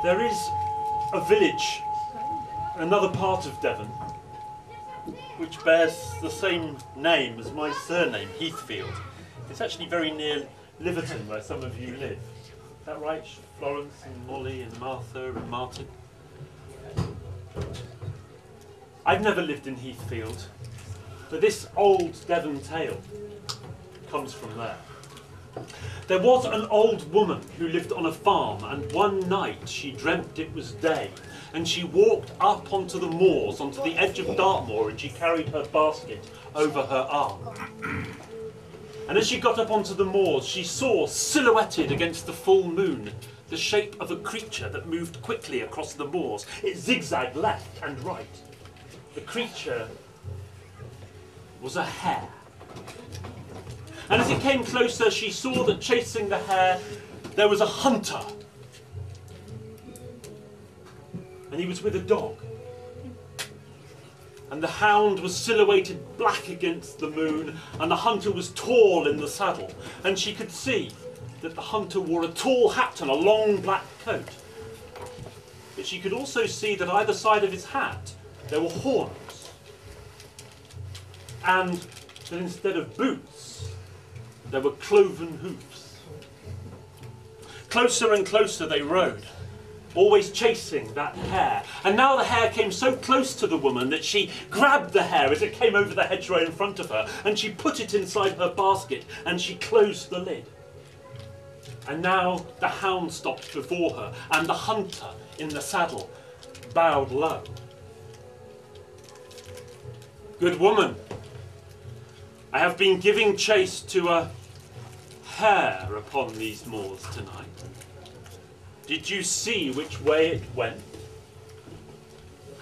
There is a village, another part of Devon, which bears the same name as my surname, Heathfield. It's actually very near Liverton, where some of you live. Is that right? Florence and Molly and Martha and Martin? I've never lived in Heathfield, but this old Devon tale comes from there. There was an old woman who lived on a farm, and one night she dreamt it was day, and she walked up onto the moors, onto the edge of Dartmoor, and she carried her basket over her arm. And as she got up onto the moors, she saw, silhouetted against the full moon, the shape of a creature that moved quickly across the moors. It zigzagged left and right. The creature was a hare. And as it came closer, she saw that chasing the hare, there was a hunter. And he was with a dog. And the hound was silhouetted black against the moon, and the hunter was tall in the saddle. And she could see that the hunter wore a tall hat and a long black coat. But she could also see that either side of his hat there were horns. And that instead of boots, there were cloven hoofs. Closer and closer they rode, always chasing that hare. And now the hare came so close to the woman that she grabbed the hare as it came over the hedgerow in front of her, and she put it inside her basket, and she closed the lid. And now the hound stopped before her, and the hunter in the saddle bowed low. "Good woman, I have been giving chase to a hare upon these moors tonight. Did you see which way it went?"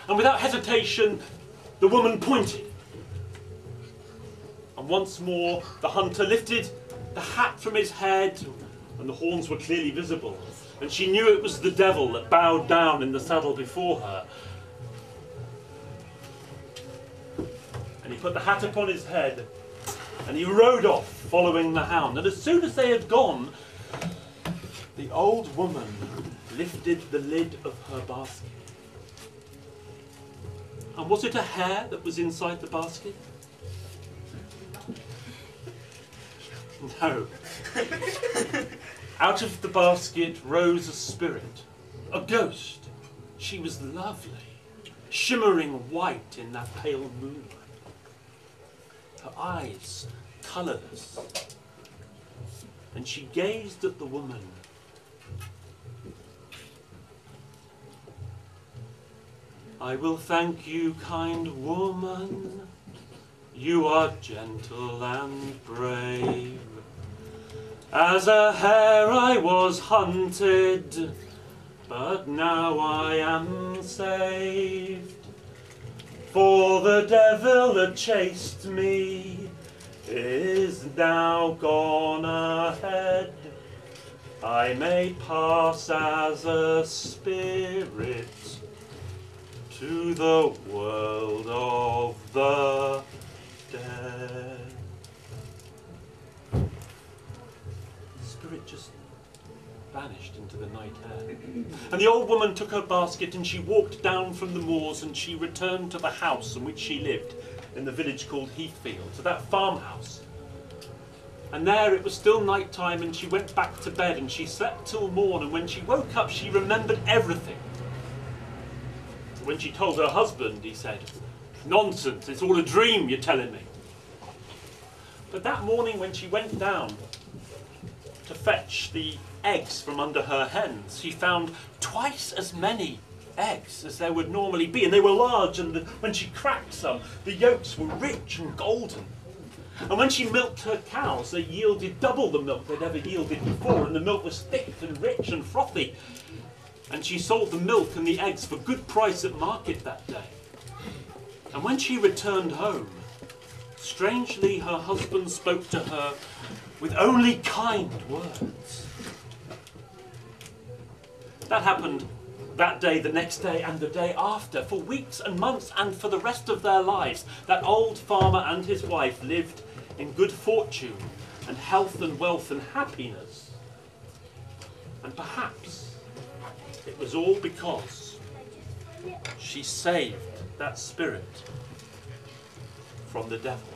And without hesitation, the woman pointed. And once more, the hunter lifted the hat from his head, and the horns were clearly visible. And she knew it was the devil that bowed down in the saddle before her. And he put the hat upon his head, and he rode off, following the hound. And as soon as they had gone, the old woman lifted the lid of her basket. And was it a hare that was inside the basket? No. Out of the basket rose a spirit, a ghost. She was lovely, shimmering white in that pale moonlight. Her eyes colourless. And she gazed at the woman. "I will thank you, kind woman. You are gentle and brave. As a hare I was hunted, but now I am saved. For the devil that chased me is now gone ahead. I may pass as a spirit to the world of the dead." The spirit just vanished into the night air. And the old woman took her basket and she walked down from the moors, and she returned to the house in which she lived in the village called Heathfield, to that farmhouse. And there it was still night time, and she went back to bed and she slept till morn, and when she woke up she remembered everything. When she told her husband, he said, "Nonsense, it's all a dream you're telling me." But that morning when she went down to fetch the eggs from under her hens, she found twice as many eggs as there would normally be, and they were large, and when she cracked some, the yolks were rich and golden. And when she milked her cows, they yielded double the milk they'd ever yielded before, and the milk was thick and rich and frothy. And she sold the milk and the eggs for good price at market that day. And when she returned home, strangely her husband spoke to her with only kind words. That happened that day, the next day, and the day after. For weeks and months, and for the rest of their lives, that old farmer and his wife lived in good fortune and health and wealth and happiness. And perhaps It was all because she saved that spirit from the devil.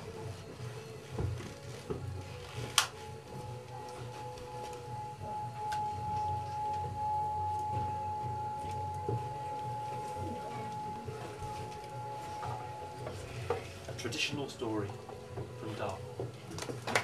A traditional story from Dartmoor.